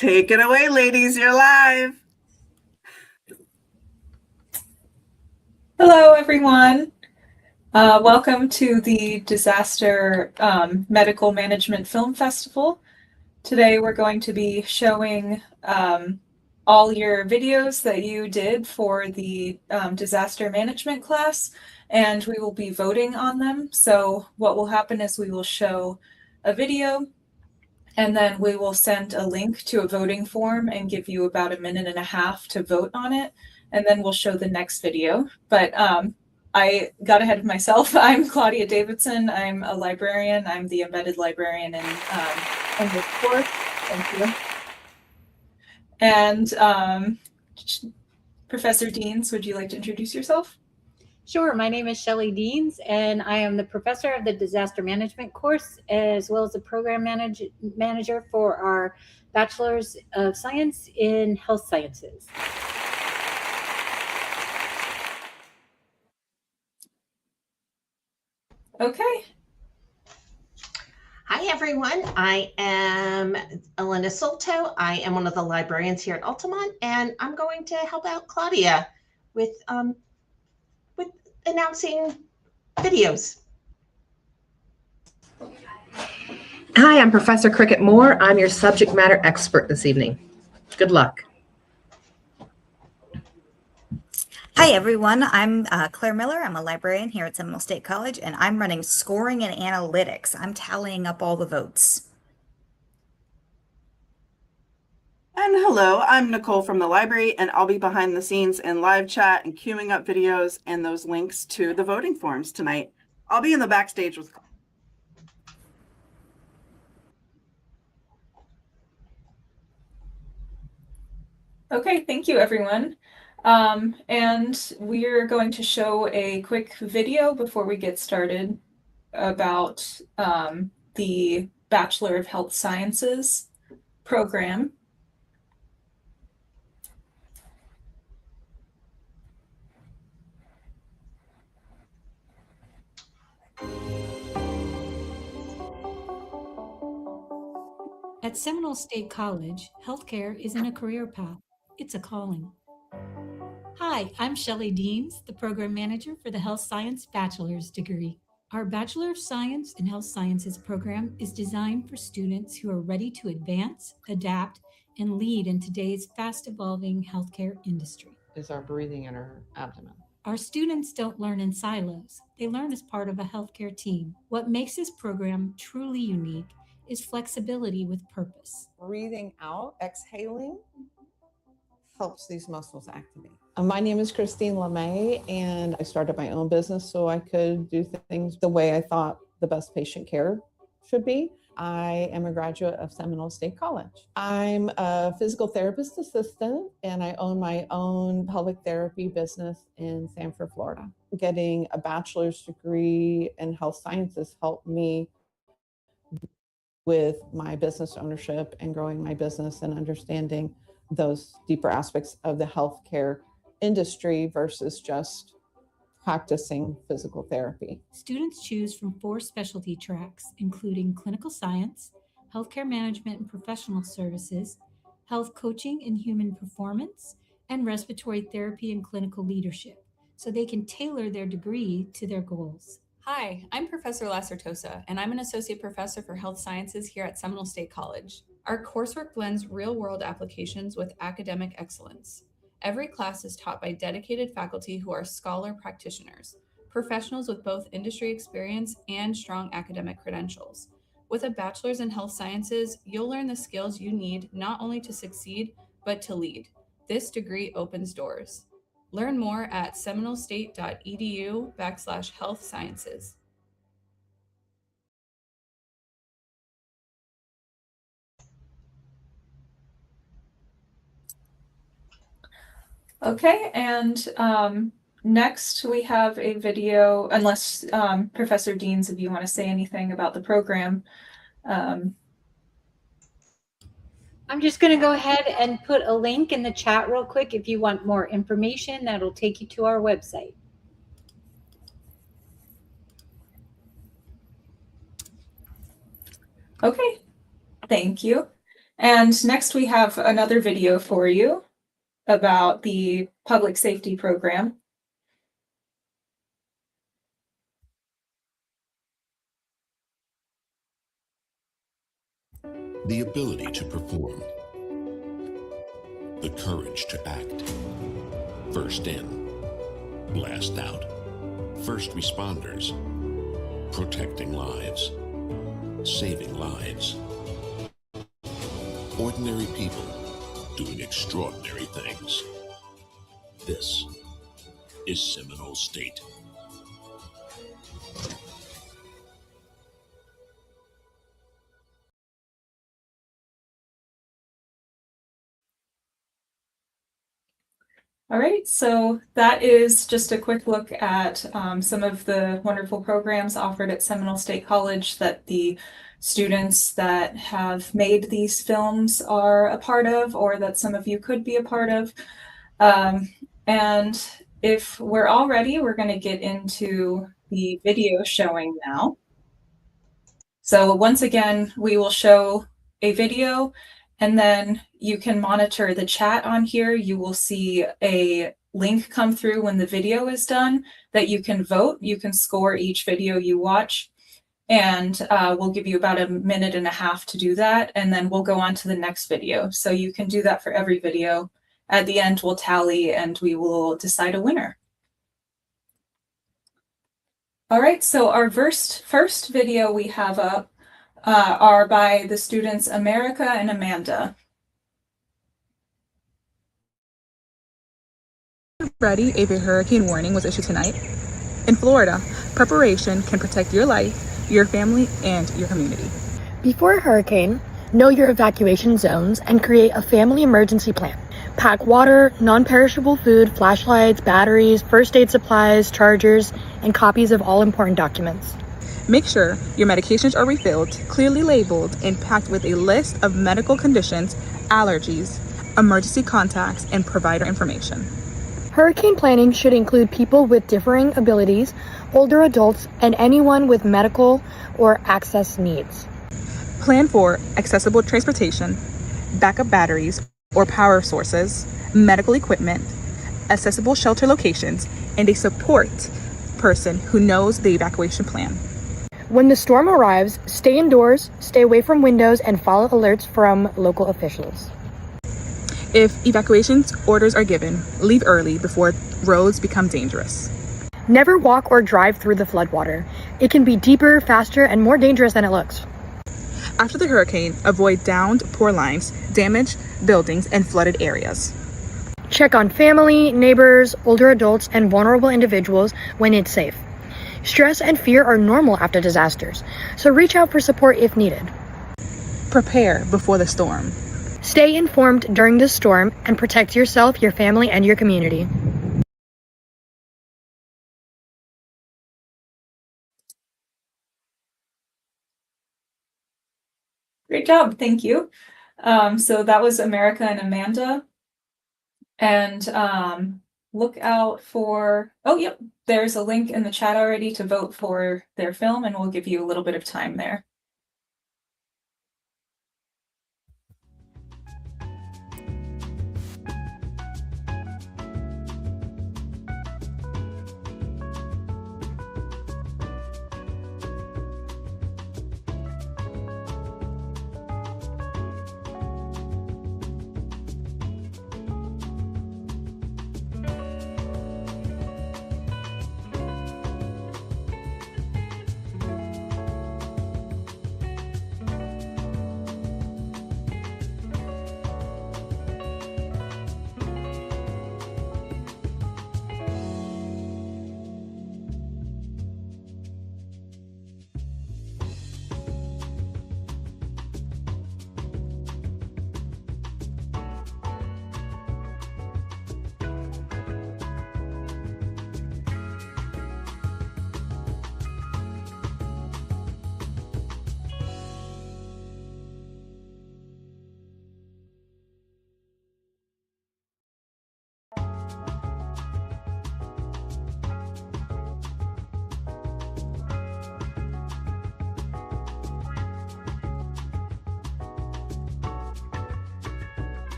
Take it away, ladies. You're live. Hello, everyone. Welcome to the Disaster Medical Management Film Festival. Today we're going to be showing all your videos that you did for the disaster management class, and we will be voting on them. So what will happen is we will show a video, and then we will send a link to a voting form and give you about 1.5 minutes to vote on it. And then we'll show the next video. But I got ahead of myself. I'm Claudia Davidson. I'm a librarian. I'm the embedded librarian in this course. Thank you. And Professor Deans, would you like to introduce yourself? Sure. My name is Shelley Deans, and I am the professor of the disaster management course, as well as the program manager for our Bachelor's of Science in Health Sciences. Okay. Hi, everyone. I am Elena Solto. I am one of the librarians here at Altamont, and I'm going to help out Claudia with announcing videos. Hi, I'm Professor Cricket Moore. I'm your subject matter expert this evening. Good luck. Hi, everyone. I'm Claire Miller. I'm a librarian here at Seminole State College, and I'm running scoring and analytics. I'm tallying up all the votes. And hello, I'm Nicole from the library, and I'll be behind the scenes in live chat and queuing up videos and those links to the voting forms tonight. I'll be in the backstage with. Okay, thank you, everyone. And we're going to show a quick video before we get started about the Bachelor of Health Sciences program. At Seminole State College, healthcare isn't a career path, it's a calling. Hi, I'm Shelley Deans, the program manager for the Health Science Bachelor's degree. Our Bachelor of Science in Health Sciences program is designed for students who are ready to advance, adapt, and lead in today's fast-evolving healthcare industry. Is our breathing in our abdomen. Our students don't learn in silos. They learn as part of a healthcare team. What makes this program truly unique is flexibility with purpose. Breathing out, exhaling, helps these muscles activate. My name is Christine LeMay, and I started my own business so I could do things the way I thought the best patient care should be. I am a graduate of Seminole State College. I'm a physical therapist assistant, and I own my own pelvic therapy business in Sanford, Florida. Getting a bachelor's degree in health sciences helped me with my business ownership and growing my business and understanding those deeper aspects of the healthcare industry versus just practicing physical therapy. Students choose from 4 specialty tracks, including clinical science, healthcare management and professional services, health coaching and human performance, and respiratory therapy and clinical leadership, so they can tailor their degree to their goals. Hi, I'm Professor Lacertosa, and I'm an Associate Professor for Health Sciences here at Seminole State College. Our coursework blends real-world applications with academic excellence. Every class is taught by dedicated faculty who are scholar practitioners, professionals with both industry experience and strong academic credentials. With a bachelor's in health sciences, you'll learn the skills you need not only to succeed, but to lead. This degree opens doors. Learn more at seminolestate.edu/health sciences. Okay, and next we have a video, unless Professor Deans, if you want to say anything about the program. I'm just going to go ahead and put a link in the chat real quick if you want more information. That'll take you to our website. Okay, thank you. And next we have another video for you about the public safety program. The ability to perform, the courage to act. First in, last out. First responders, protecting lives, saving lives. Ordinary people doing extraordinary things. This is Seminole State. All right, so that is just a quick look at some of the wonderful programs offered at Seminole State College that the students that have made these films are a part of, or that some of you could be a part of. And if we're all ready, we're going to get into the video showing now. So once again, we will show a video, and then you can monitor the chat on here. You will see a link come through when the video is done that you can vote. You can score each video you watch, and we'll give you about 1.5 minutes to do that, and then we'll go on to the next video. So you can do that for every video. At the end, we'll tally and we will decide a winner. All right, so our first video we have up are by the students America and Amanda. Ready, a hurricane warning was issued tonight. In Florida, preparation can protect your life, your family, and your community. Before a hurricane, know your evacuation zones and create a family emergency plan. Pack water, non-perishable food, flashlights, batteries, first aid supplies, chargers, and copies of all important documents. Make sure your medications are refilled, clearly labeled, and packed with a list of medical conditions, allergies, emergency contacts, and provider information. Hurricane planning should include people with differing abilities, older adults, and anyone with medical or access needs. Plan for accessible transportation, backup batteries or power sources, medical equipment, accessible shelter locations, and a support person who knows the evacuation plan. When the storm arrives, stay indoors, stay away from windows, and follow alerts from local officials. If evacuation orders are given, leave early before roads become dangerous. Never walk or drive through the floodwater. It can be deeper, faster, and more dangerous than it looks. After the hurricane, avoid downed power lines, damaged buildings, and flooded areas. Check on family, neighbors, older adults, and vulnerable individuals when it's safe. Stress and fear are normal after disasters, so reach out for support if needed. Prepare before the storm. Stay informed during the storm and protect yourself, your family, and your community. Great job, thank you. So that was America and Amanda. And look out for, oh, yep, there's a link in the chat already to vote for their film, and we'll give you a little bit of time there.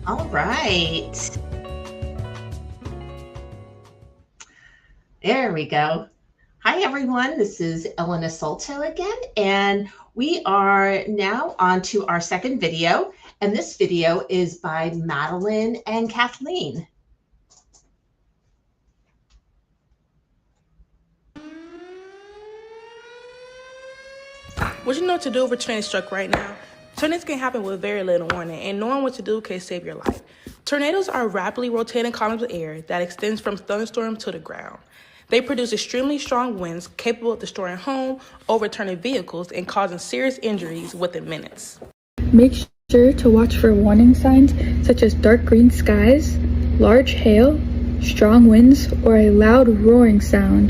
All right. There we go. Hi, everyone. This is Elena Solto again, and we are now on to our second video. And this video is by Madeline and Kathleen. What you know what to do if a train is struck right now? Tornadoes can happen with very little warning, and knowing what to do can save your life. Tornadoes are rapidly rotating columns of air that extends from thunderstorm to the ground. They produce extremely strong winds capable of destroying homes, overturning vehicles, and causing serious injuries within minutes. Make sure to watch for warning signs such as dark green skies, large hail, strong winds, or a loud roaring sound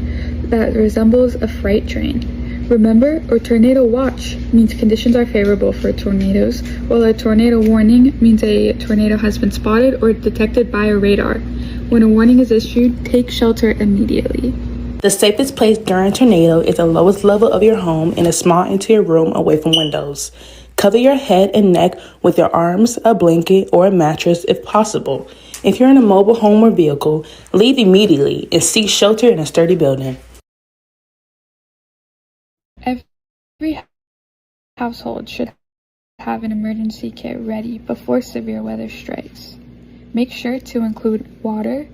that resembles a freight train. Remember, a tornado watch means conditions are favorable for tornadoes, while a tornado warning means a tornado has been spotted or detected by a radar. When a warning is issued, take shelter immediately. The safest place during a tornado is the lowest level of your home in a small interior room away from windows. Cover your head and neck with your arms, a blanket, or a mattress if possible. If you're in a mobile home or vehicle, leave immediately and seek shelter in a sturdy building. Every household should have an emergency kit ready before severe weather strikes. Make sure to include water,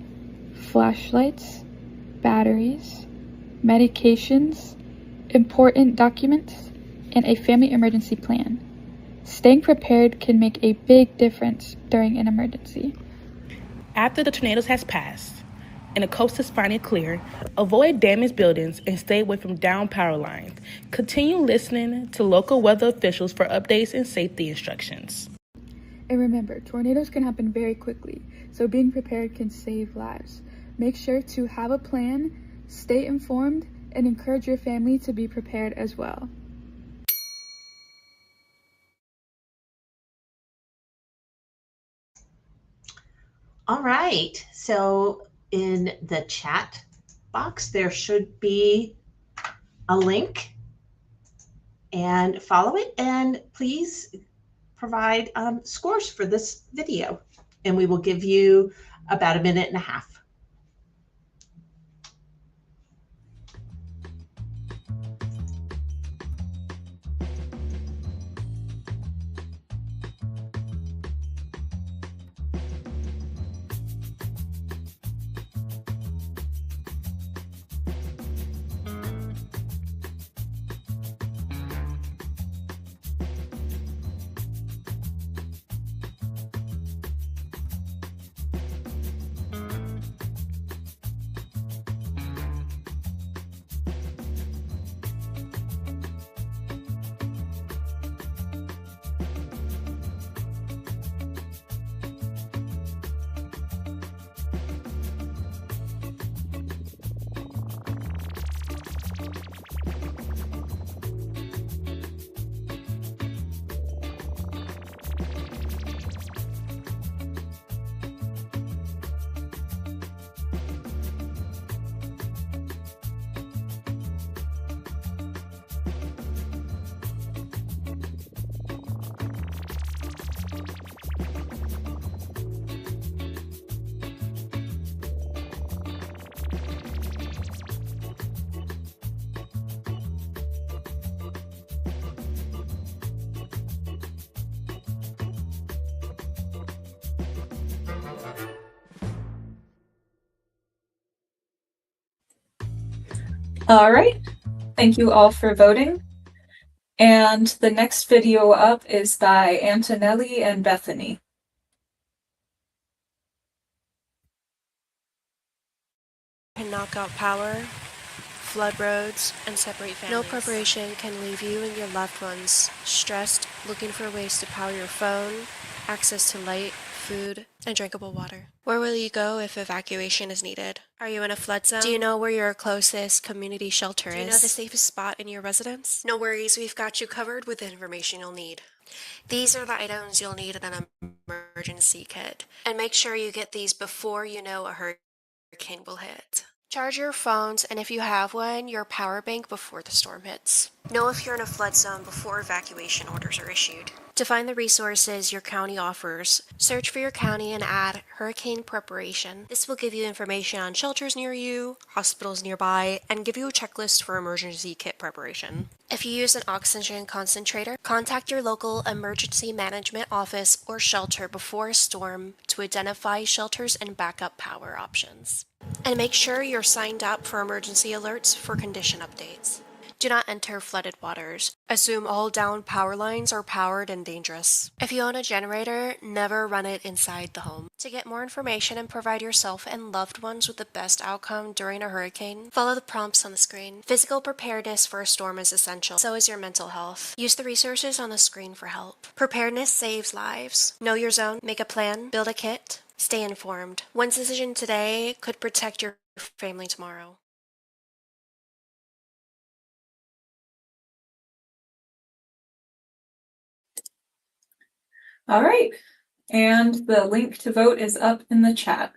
flashlights, batteries, medications, important documents, and a family emergency plan. Staying prepared can make a big difference during an emergency. After the tornadoes has passed and the coast is finally clear, avoid damaged buildings and stay away from down power lines. Continue listening to local weather officials for updates and safety instructions. And remember, tornadoes can happen very quickly, so being prepared can save lives. Make sure to have a plan, stay informed, and encourage your family to be prepared as well. All right. So in the chat box, there should be a link, and follow it, and please provide scores for this video, and we will give you about a minute and a half. All right, thank you all for voting. And the next video up is by Antonelli and Bethany. Can knock out power, flood roads, and separate families. No preparation can leave you and your loved ones stressed, looking for ways to power your phone, access to light, food, and drinkable water. Where will you go if evacuation is needed? Are you in a flood zone? Do you know where your closest community shelter is? Do you know the safest spot in your residence? No worries, we've got you covered with the information you'll need. These are the items you'll need in an emergency kit. And make sure you get these before you know a hurricane will hit. Charge your phones, and if you have one, your power bank before the storm hits. Know if you're in a flood zone before evacuation orders are issued. To find the resources your county offers, search for your county and add hurricane preparation. This will give you information on shelters near you, hospitals nearby, and give you a checklist for emergency kit preparation. If you use an oxygen concentrator, contact your local emergency management office or shelter before a storm to identify shelters and backup power options. And make sure you're signed up for emergency alerts for condition updates. Do not enter flooded waters. Assume all down power lines are powered and dangerous. If you own a generator, never run it inside the home. To get more information and provide yourself and loved ones with the best outcome during a hurricane, follow the prompts on the screen. Physical preparedness for a storm is essential. So is your mental health. Use the resources on the screen for help. Preparedness saves lives. Know your zone, make a plan, build a kit, stay informed. One decision today could protect your family tomorrow. All right, and the link to vote is up in the chat.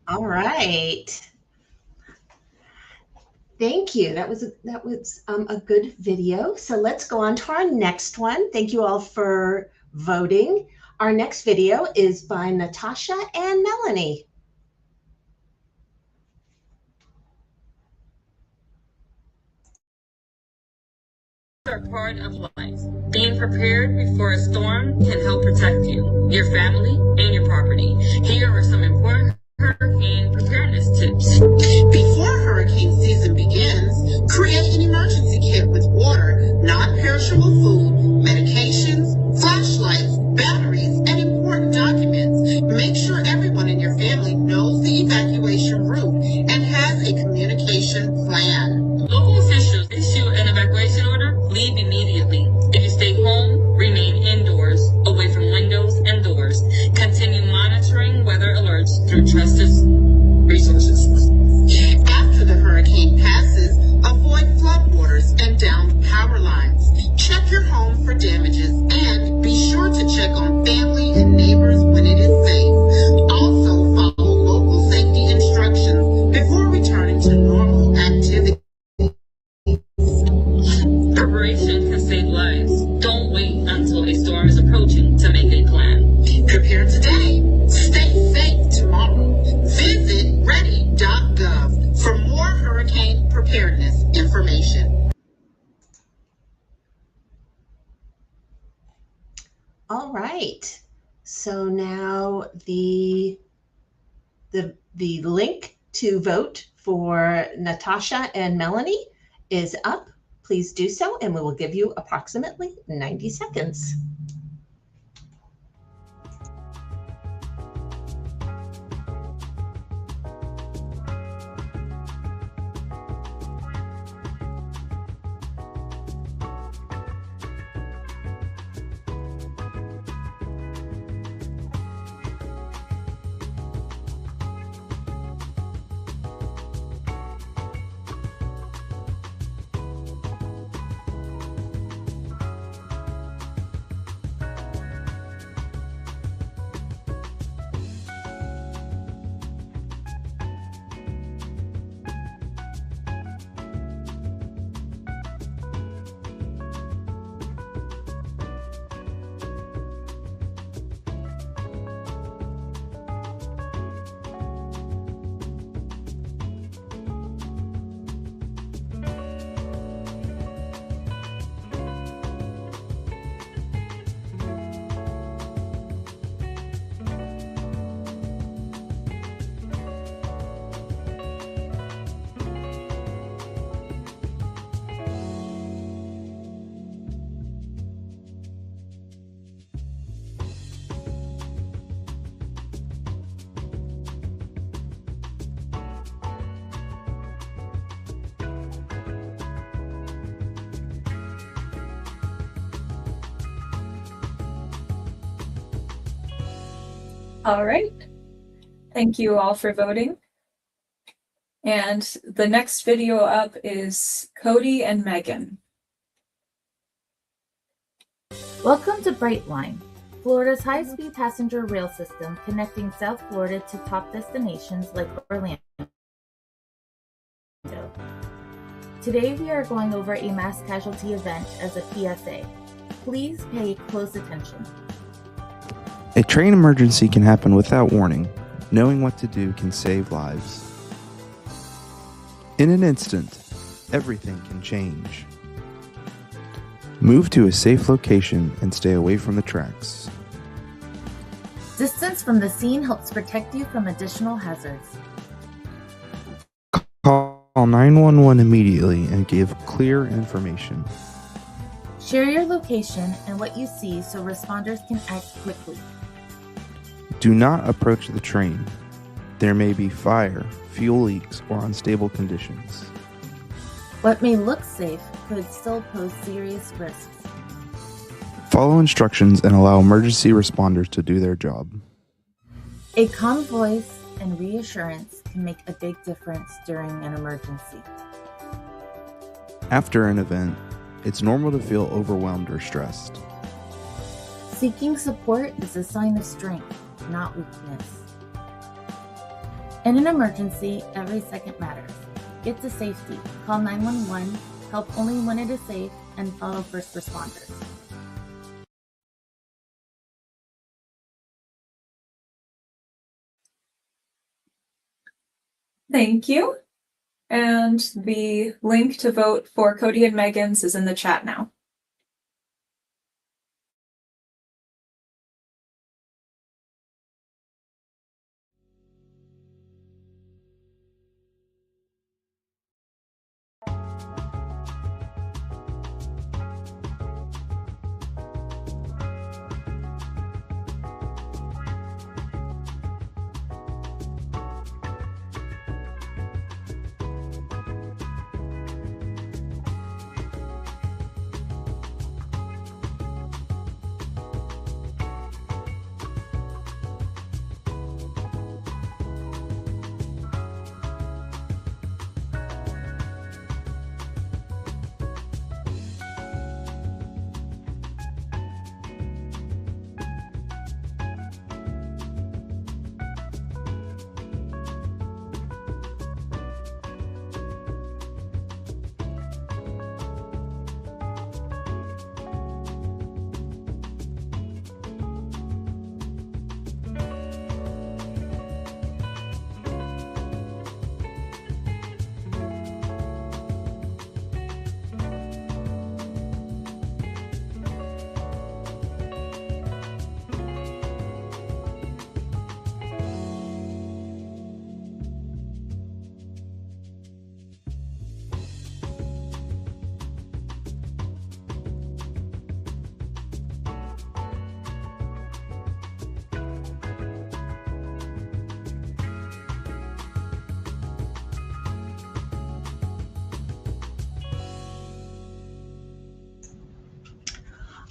All right. Thank you. That was a good video. So let's go on to our next one. Thank you all for voting. Our next video is by Natasha and Melanie. Are part of life. Being prepared before a storm can help protect you, your family, and your property. Here are some important hurricane preparedness tips. Before hurricane season begins, create an emergency kit with water, non-perishable food, medications, flashlights, batteries, and important documents. Make sure everyone in your family knows the evacuation route and has a communication plan. Local officials issue an evacuation order. Leave immediately. If you stay home, remain indoors, away from windows and doors. Continue monitoring weather alerts through trusted resources. After the hurricane passes, avoid floodwaters and downed power lines. Check your home for damages and be sure to check on family and neighbors when it is safe. Also, follow local safety instructions before returning to normal activity. Preparation can save lives. Don't wait until a storm is approaching to make a plan. Prepare today. Stay safe tomorrow. Visit ready.gov for more hurricane preparedness information. All right. So now the link to vote for Natasha and Melanie is up. Please do so, and we will give you approximately 90 seconds. All right. Thank you all for voting. And the next video up is Cody and Megan. Welcome to Brightline, Florida's high-speed passenger rail system connecting South Florida to top destinations like Orlando. Today we are going over a mass casualty event as a PSA. Please pay close attention. A train emergency can happen without warning. Knowing what to do can save lives. In an instant, everything can change. Move to a safe location and stay away from the tracks. Distance from the scene helps protect you from additional hazards. Call 911 immediately and give clear information. Share your location and what you see so responders can act quickly. Do not approach the train. There may be fire, fuel leaks, or unstable conditions. What may look safe could still pose serious risks. Follow instructions and allow emergency responders to do their job. A calm voice and reassurance can make a big difference during an emergency. After an event, it's normal to feel overwhelmed or stressed. Seeking support is a sign of strength, not weakness. In an emergency, every second matters. Get to safety, call 911, help only when it is safe, and follow first responders. Thank you. And the link to vote for Cody and Megan's is in the chat now.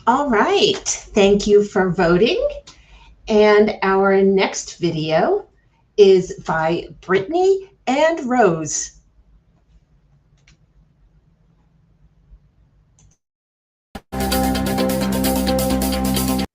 All right, thank you for voting. And our next video is by Brittany and Rose.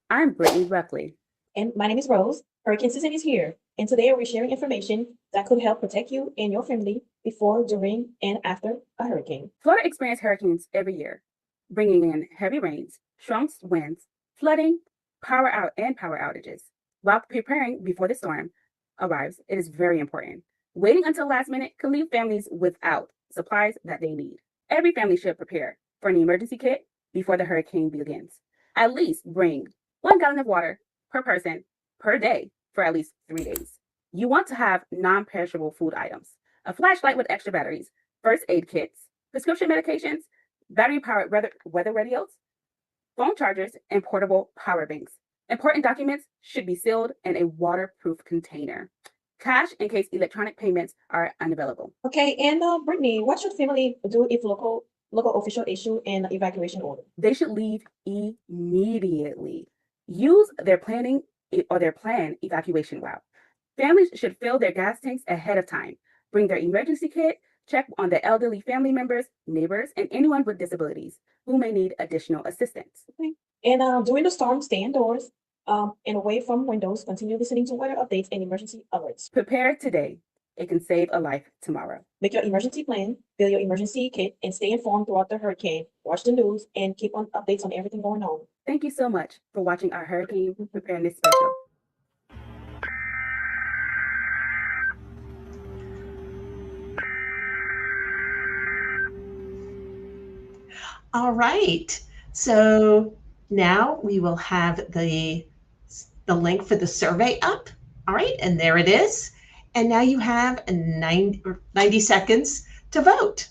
I'm Brittany Buckley. And my name is Rose. Hurricane season is here, and today we're sharing information that could help protect you and your family before, during, and after a hurricane. Florida experiences hurricanes every year, bringing in heavy rains, strong winds, flooding, power outages. While preparing before the storm arrives, it is very important. Waiting until last minute can leave families without supplies that they need. Every family should prepare for an emergency kit before the hurricane begins. At least bring 1 gallon of water per person per day for at least 3 days. You want to have non-perishable food items, a flashlight with extra batteries, first aid kits, prescription medications, battery-powered weather radios, phone chargers, and portable power banks. Important documents should be sealed in a waterproof container. Cash in case electronic payments are unavailable. Okay, and Brittany, what should family do if local official issue an evacuation order? They should leave immediately. Use their planning or their planned evacuation route. Families should fill their gas tanks ahead of time, bring their emergency kit, check on the elderly family members, neighbors, and anyone with disabilities who may need additional assistance. Okay. And during the storm, stay indoors and away from windows. Continue listening to weather updates and emergency alerts. Prepare today. It can save a life tomorrow. Make your emergency plan, fill your emergency kit, and stay informed throughout the hurricane. Watch the news and keep on updates on everything going on. Thank you so much for watching our Hurricane Preparedness Special. All right. So now we will have the link for the survey up. All right. And there it is. And now you have 90 seconds to vote.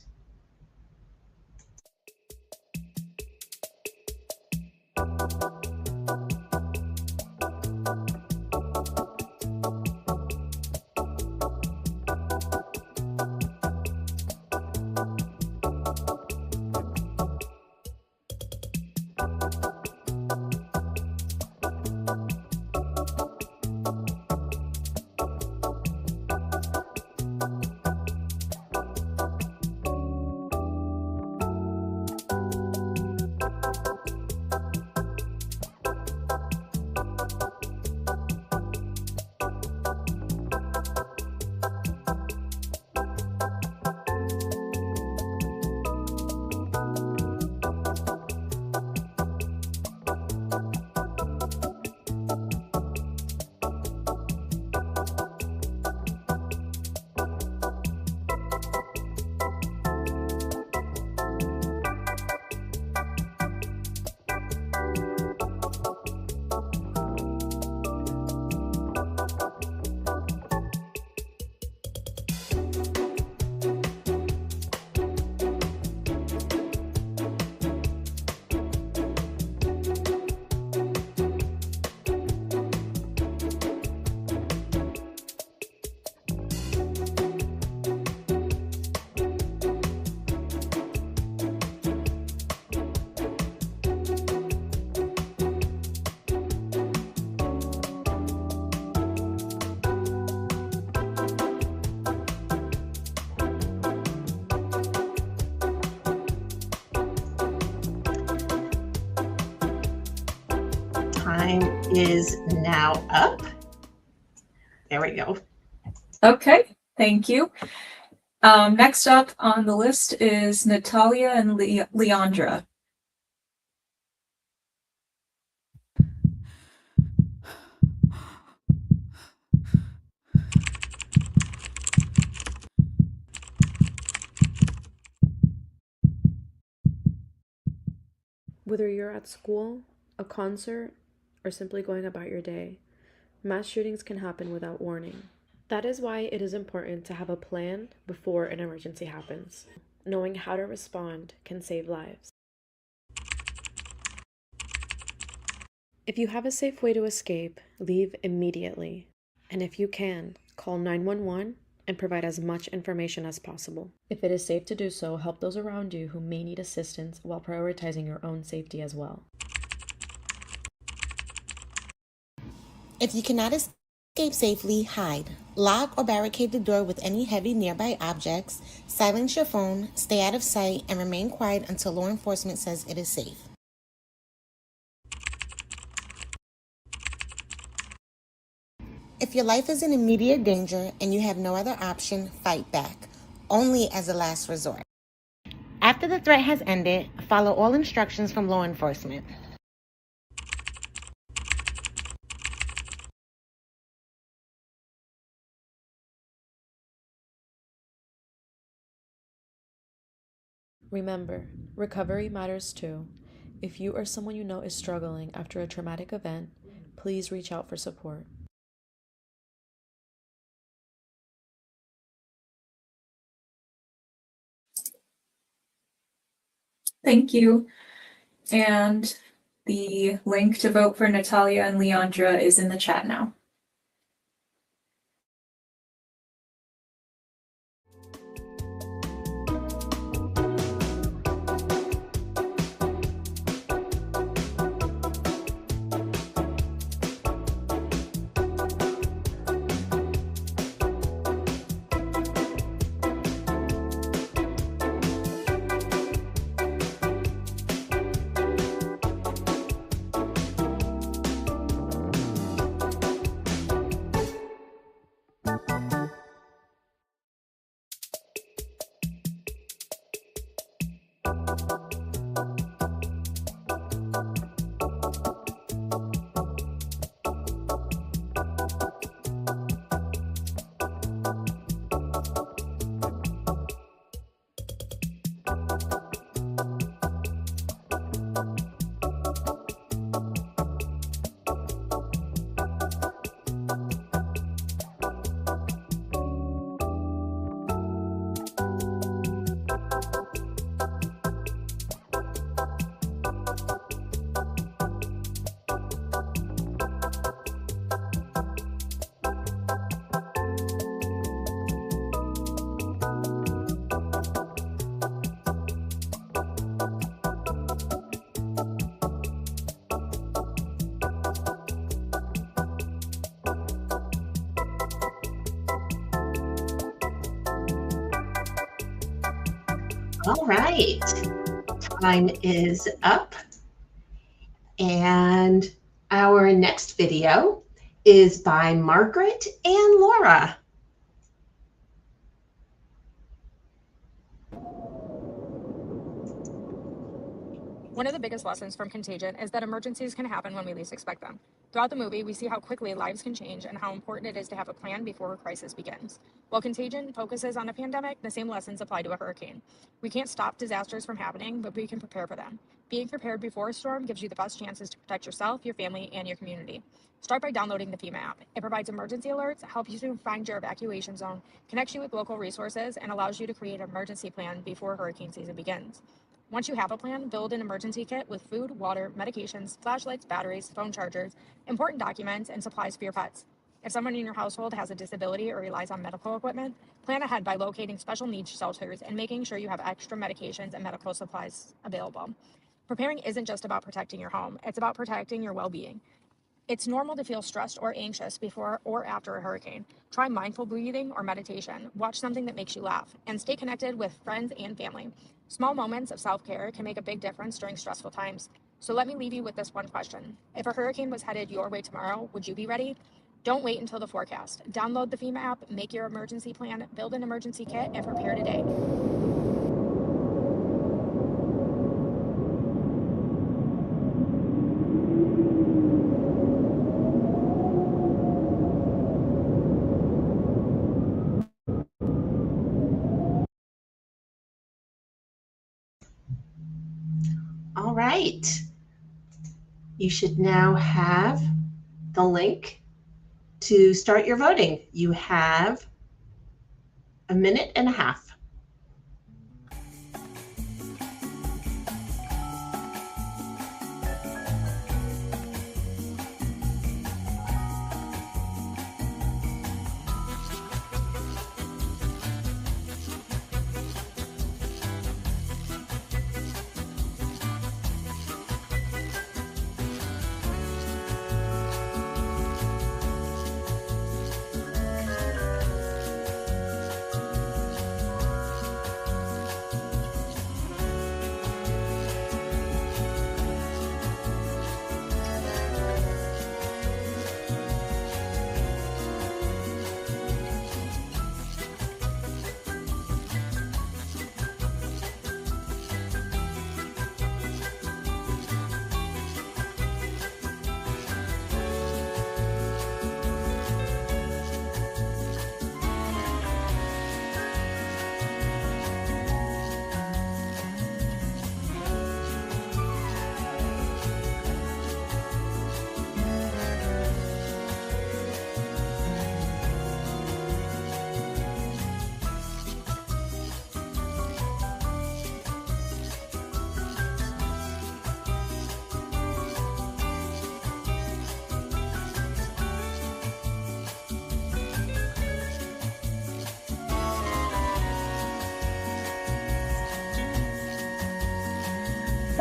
Time is now up. There we go. Okay, thank you. Next up on the list is Natalia and Leandra. Whether you're at school, a concert, or simply going about your day, mass shootings can happen without warning. That is why it is important to have a plan before an emergency happens. Knowing how to respond can save lives. If you have a safe way to escape, leave immediately. And if you can, call 911 and provide as much information as possible. If it is safe to do so, help those around you who may need assistance while prioritizing your own safety as well. If you cannot escape safely, hide. Lock or barricade the door with any heavy nearby objects, silence your phone, stay out of sight, and remain quiet until law enforcement says it is safe. If your life is in immediate danger and you have no other option, fight back, only as a last resort. After the threat has ended, follow all instructions from law enforcement. Remember, recovery matters too. If you or someone you know is struggling after a traumatic event, please reach out for support. Thank you. And the link to vote for Natalia and Leandra is in the chat now. All right, time is up. And our next video is by Margaret and Laura. One of the biggest lessons from Contagion is that emergencies can happen when we least expect them. Throughout the movie, we see how quickly lives can change and how important it is to have a plan before a crisis begins. While Contagion focuses on a pandemic, the same lessons apply to a hurricane. We can't stop disasters from happening, but we can prepare for them. Being prepared before a storm gives you the best chances to protect yourself, your family, and your community. Start by downloading the FEMA app. It provides emergency alerts, helps you to find your evacuation zone, connects you with local resources, and allows you to create an emergency plan before hurricane season begins. Once you have a plan, build an emergency kit with food, water, medications, flashlights, batteries, phone chargers, important documents, and supplies for your pets. If someone in your household has a disability or relies on medical equipment, plan ahead by locating special needs shelters and making sure you have extra medications and medical supplies available. Preparing isn't just about protecting your home, it's about protecting your well-being. It's normal to feel stressed or anxious before or after a hurricane. Try mindful breathing or meditation. Watch something that makes you laugh, and stay connected with friends and family. Small moments of self-care can make a big difference during stressful times. So let me leave you with this one question. If a hurricane was headed your way tomorrow, would you be ready? Don't wait until the forecast. Download the FEMA app, make your emergency plan, build an emergency kit, and prepare today. All right. You should now have the link to start your voting. You have a minute and a half.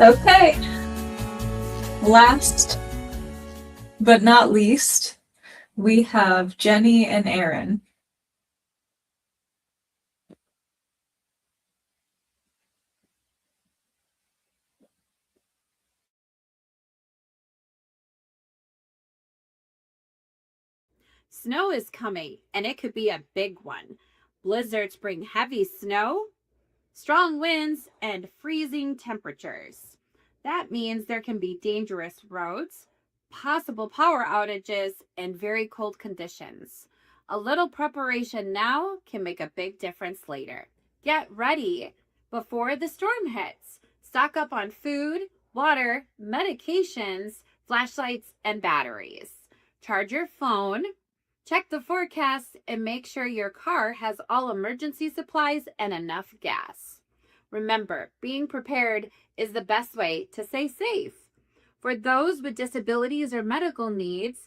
Okay. Last but not least, we have Jenny and Aaron. Snow is coming, and it could be a big one. Blizzards bring heavy snow, strong winds, and freezing temperatures. That means there can be dangerous roads, possible power outages, and very cold conditions. A little preparation now can make a big difference later. Get ready before the storm hits. Stock up on food, water, medications, flashlights, and batteries. Charge your phone. Check the forecast and make sure your car has all emergency supplies and enough gas. Remember, being prepared is the best way to stay safe. For those with disabilities or medical needs,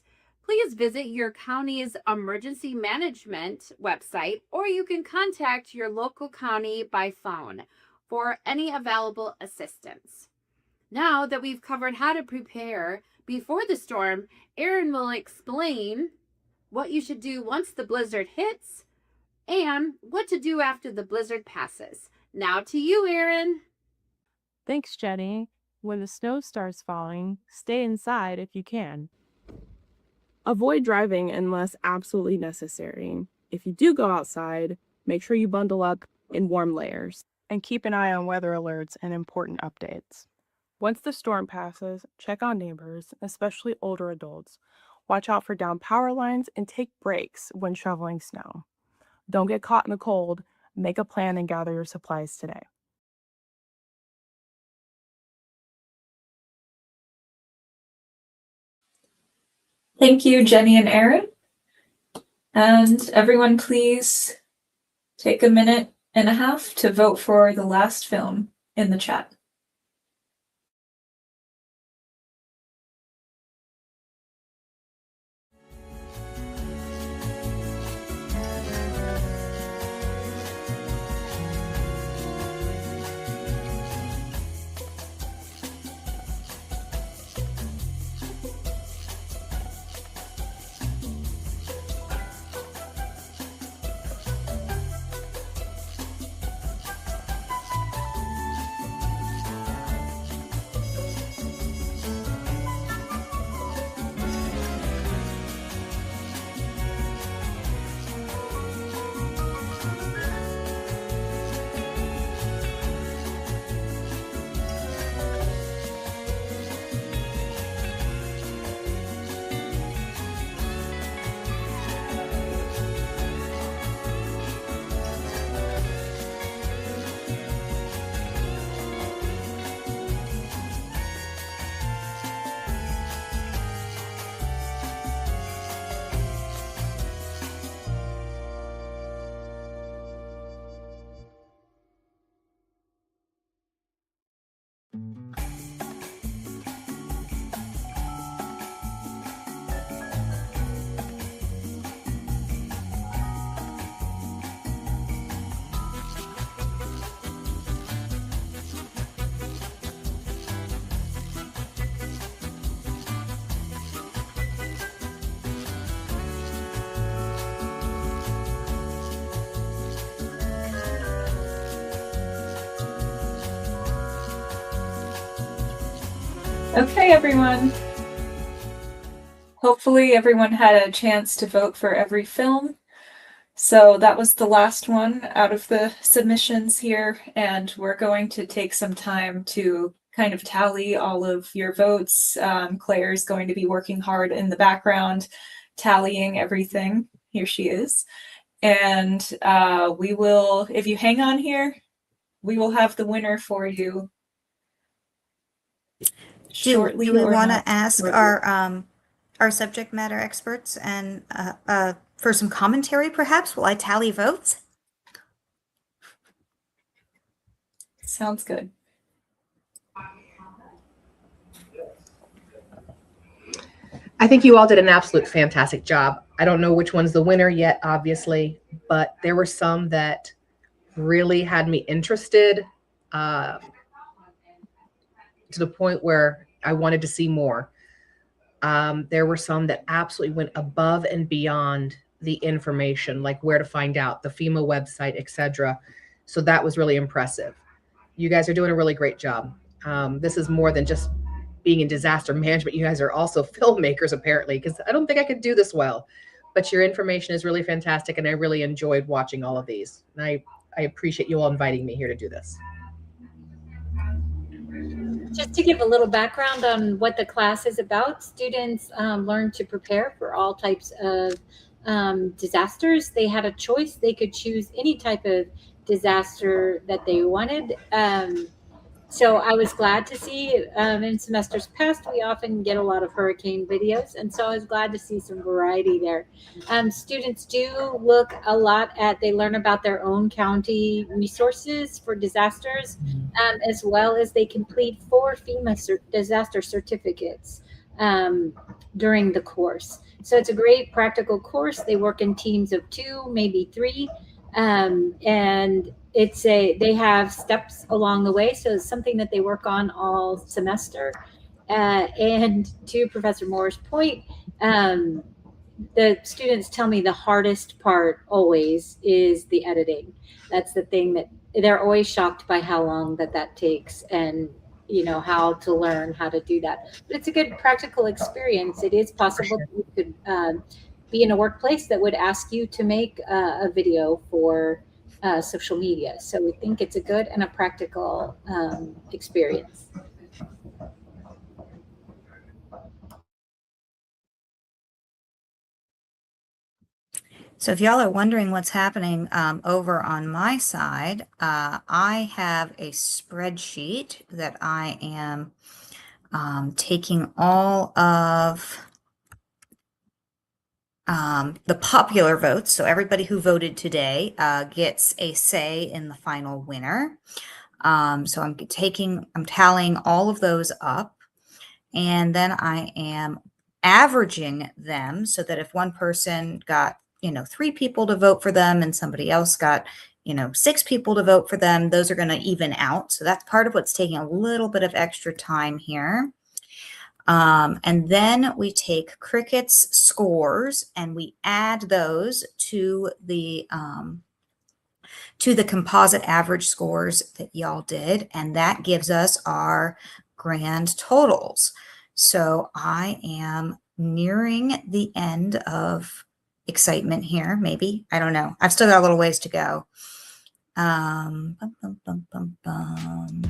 please visit your county's emergency management website, or you can contact your local county by phone for any available assistance. Now that we've covered how to prepare before the storm, Aaron will explain what you should do once the blizzard hits and what to do after the blizzard passes. Now to you, Erin. Thanks, Jenny. When the snow starts falling, stay inside if you can. Avoid driving unless absolutely necessary. If you do go outside, make sure you bundle up in warm layers and keep an eye on weather alerts and important updates. Once the storm passes, check on neighbors, especially older adults. Watch out for downed power lines and take breaks when shoveling snow. Don't get caught in the cold. Make a plan and gather your supplies today. Thank you, Jenny and Erin. And everyone, please take a minute and a half to vote for the last film in the chat. Okay, everyone. Hopefully everyone had a chance to vote for every film. So that was the last one out of the submissions here, and we're going to take some time to kind of tally all of your votes. Claire's going to be working hard in the background, tallying everything. Here she is. And we will, if you hang on here, we will have the winner for you shortly. Do we or want not. to ask our subject matter experts and for some commentary, perhaps, while I tally votes? Sounds good. I think you all did an absolute fantastic job. I don't know which one's the winner yet, obviously, but there were some that really had me interested to the point where I wanted to see more. There were some that absolutely went above and beyond the information, like where to find out, the FEMA website, etc. So that was really impressive. You guys are doing a really great job. This is more than just being in disaster management. You guys are also filmmakers, apparently, because I don't think I could do this well. But your information is really fantastic, and I really enjoyed watching all of these. And I appreciate you all inviting me here to do this. Just to give a little background on what the class is about, students learn to prepare for all types of disasters. They had a choice. They could choose any type of disaster that they wanted. So I was glad to see in semesters past, we often get a lot of hurricane videos. And so I was glad to see some variety there. Students do look a lot at, they learn about their own county resources for disasters, as well as they complete 4 FEMA disaster certificates during the course. So it's a great practical course. They work in teams of 2, maybe 3. And they have steps along the way. So it's something that they work on all semester. And to Professor Moore's point, the students tell me the hardest part always is the editing. That's the thing that they're always shocked by how long that takes, and how to learn how to do that. But it's a good practical experience. It is possible that you could be in a workplace that would ask you to make a video for social media. So we think it's a good and a practical experience. So if y'all are wondering what's happening over on my side, I have a spreadsheet that I am taking all of the popular votes. So everybody who voted today gets a say in the final winner. So I'm tallying all of those up, and then I am averaging them so that if one person got 3 people to vote for them and somebody else got 6 people to vote for them, those are going to even out. So that's part of what's taking a little bit of extra time here. And then we take Cricut's scores and we add those to the composite average scores that y'all did, and that gives us our grand totals. So I am nearing the end of excitement here, maybe. I don't know. I've still got a little ways to go. Bum, bum, bum, bum, bum.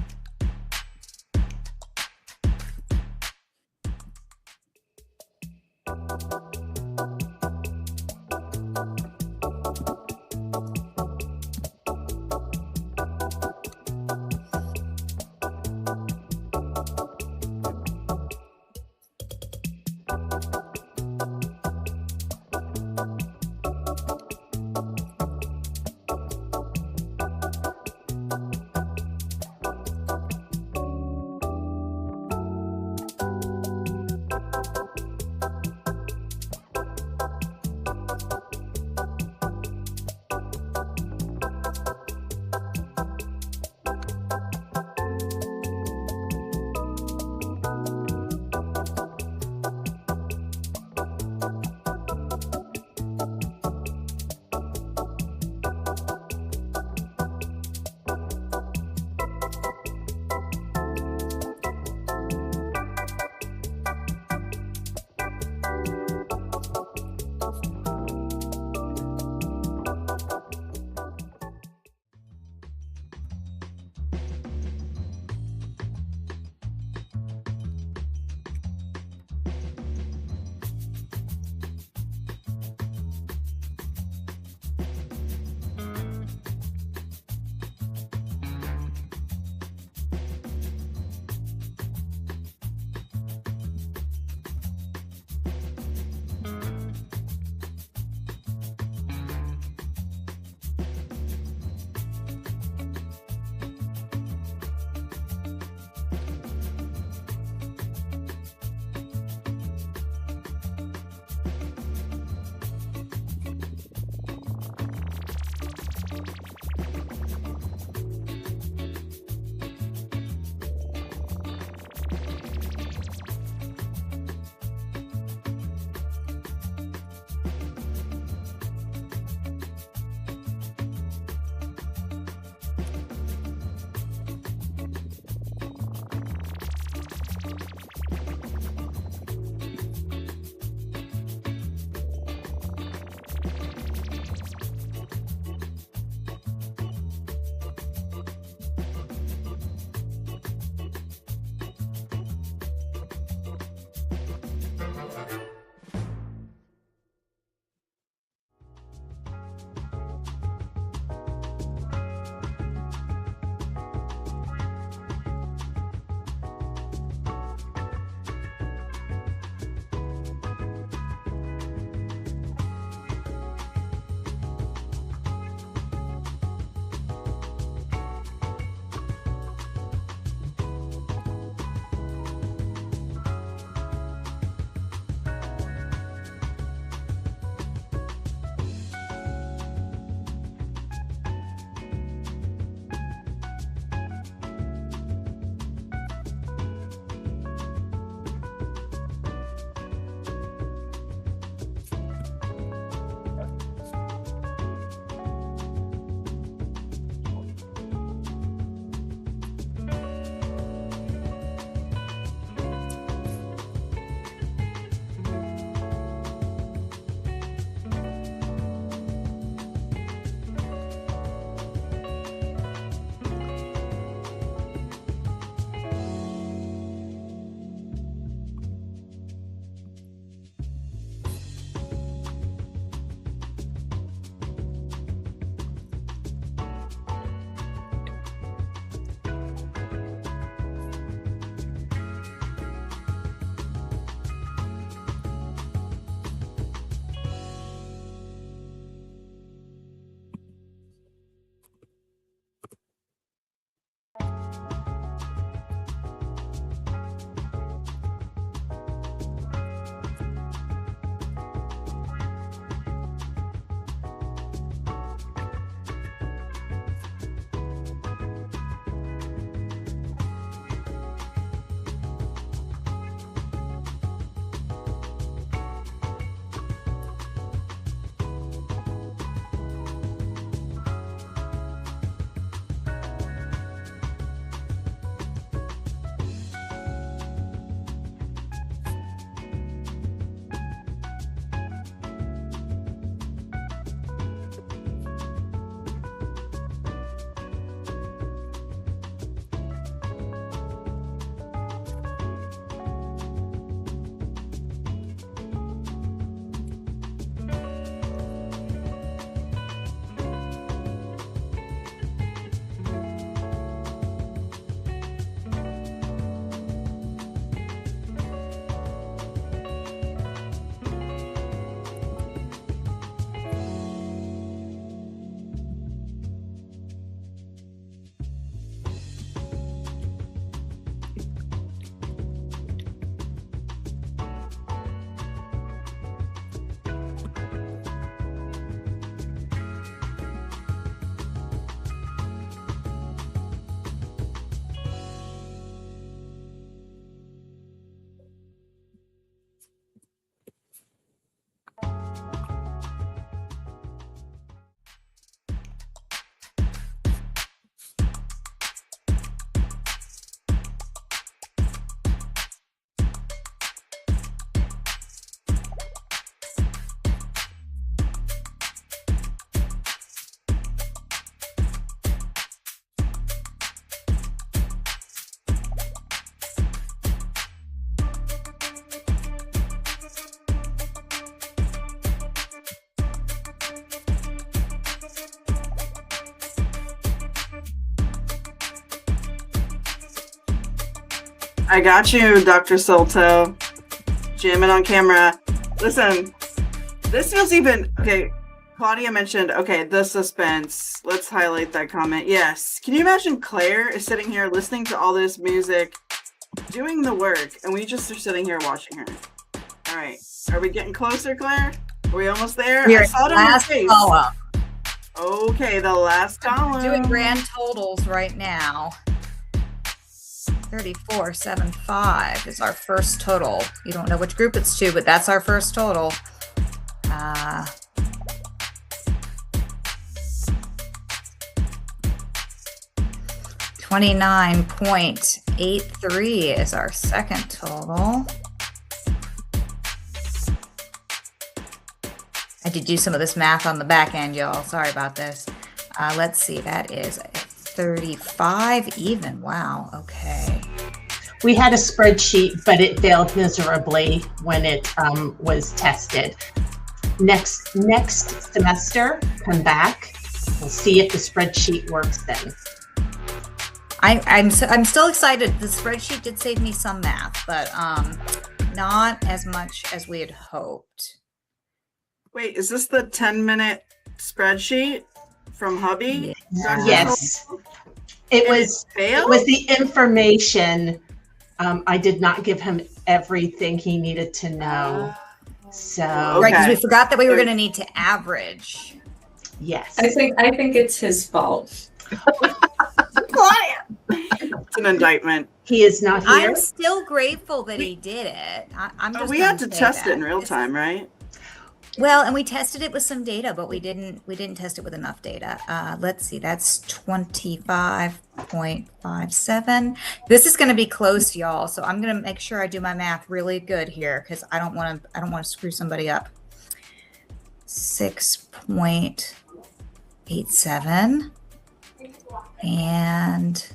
I got you, Dr. Solto. Jamming on camera. Listen, this feels even... Okay, Claudia mentioned, okay, the suspense. Let's highlight that comment. Yes. Can you imagine Claire is sitting here listening to all this music, doing the work, and we just are sitting here watching her. All right. Are we getting closer, Claire? Are we almost there? We're I saw it on your face. column. Okay, the last column. We're doing grand totals right now. 3475 is our first total. You don't know which group it's to, but that's our first total. 29.83 is our second total. I did do some of this math on the back end, y'all. Sorry about this. Let's see, that is 35 even. Wow, okay. We had a spreadsheet, but it failed miserably when it was tested. Next semester, come back. We'll see if the spreadsheet works then. I'm still excited. The spreadsheet did save me some math, but not as much as we had hoped. Wait, is this the 10-minute spreadsheet from Hubby? Yes. It was the information. I did not give him everything he needed to know. So Right, because we forgot that we were going to need to average. Yes. I think it's his fault. It's an indictment. He is not here. I'm still grateful that he did it. I'm just we gonna had to say test that. it in real time, right? Well, and we tested it with some data, but we didn't test it with enough data. Let's see, that's 25.57. This is going to be close, y'all. So I'm going to make sure I do my math really good here because I don't want to screw somebody up. 6.87 and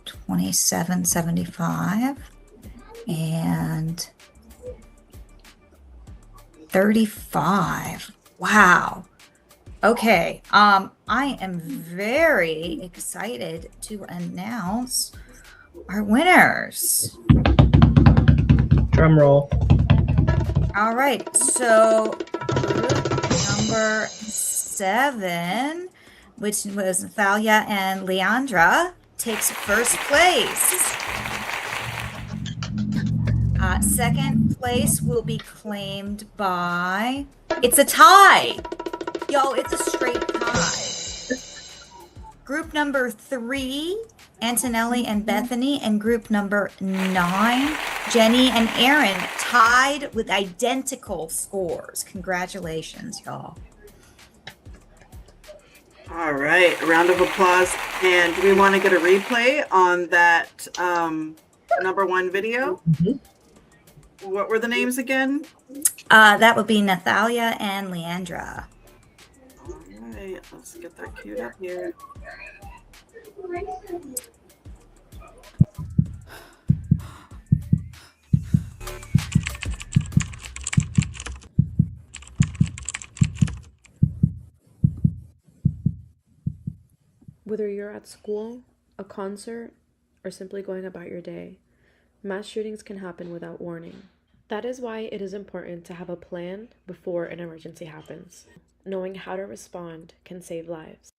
27.75 and 35. Wow. Okay. I am very excited to announce our winners. Drum roll. All right. So group number 7, which was Thalia and Leandra, takes first place. Second place will be claimed by, it's a tie. Y'all, it's a straight tie. Group number 3, Antonelli and Bethany, and group number 9, Jenny and Aaron, tied with identical scores. Congratulations, y'all. All right, a round of applause. And do we want to get a replay on that number 1 video? Mm-hmm. What were the names again? That would be Nathalia and Leandra. All right, let's get that queued up here. Whether you're at school, a concert, or simply going about your day, mass shootings can happen without warning. That is why it is important to have a plan before an emergency happens. Knowing how to respond can save lives.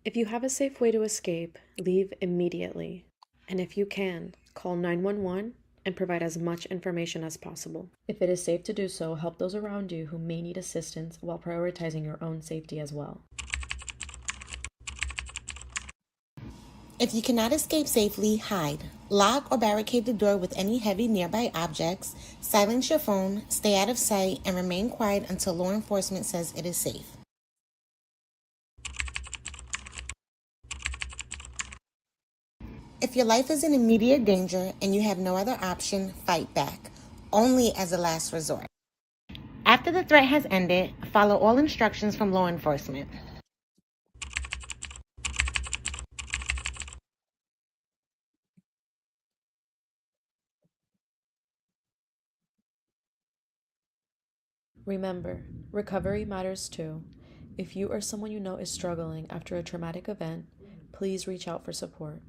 If you have a safe way to escape, leave immediately. And if you can, call 911 and provide as much information as possible. If it is safe to do so, help those around you who may need assistance while prioritizing your own safety as well. If you cannot escape safely, hide. Lock or barricade the door with any heavy nearby objects, silence your phone, stay out of sight, and remain quiet until law enforcement says it is safe. If your life is in immediate danger and you have no other option, fight back, only as a last resort. After the threat has ended, follow all instructions from law enforcement. Remember, recovery matters too. If you or someone you know is struggling after a traumatic event, please reach out for support.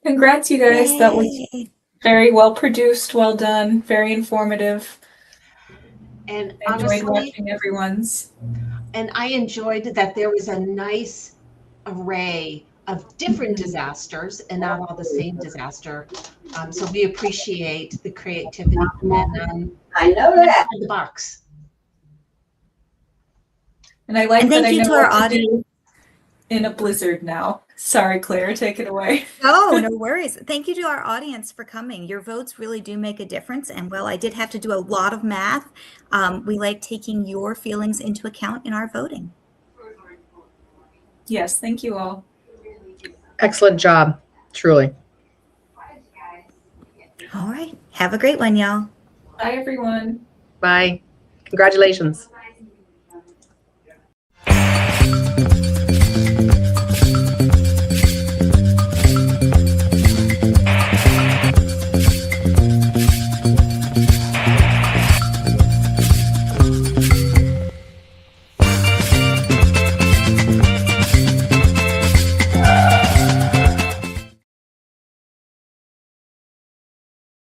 Congrats, you guys. That was Yay. very well produced, well done, very informative. And I enjoyed honestly, watching everyone's. and I enjoyed that there was a nice array of different disasters and not all the same disaster. So we appreciate the creativity and I know that. the box. And I like And that thank I you know to our what to do audience. in a blizzard now. Sorry, Claire, take it away. Oh, no worries. Thank you to our audience for coming. Your votes really do make a difference. And while I did have to do a lot of math, we like taking your feelings into account in our voting. Yes, thank you all. Excellent job, truly. All right. Have a great one, y'all. Bye, everyone. Bye. Congratulations.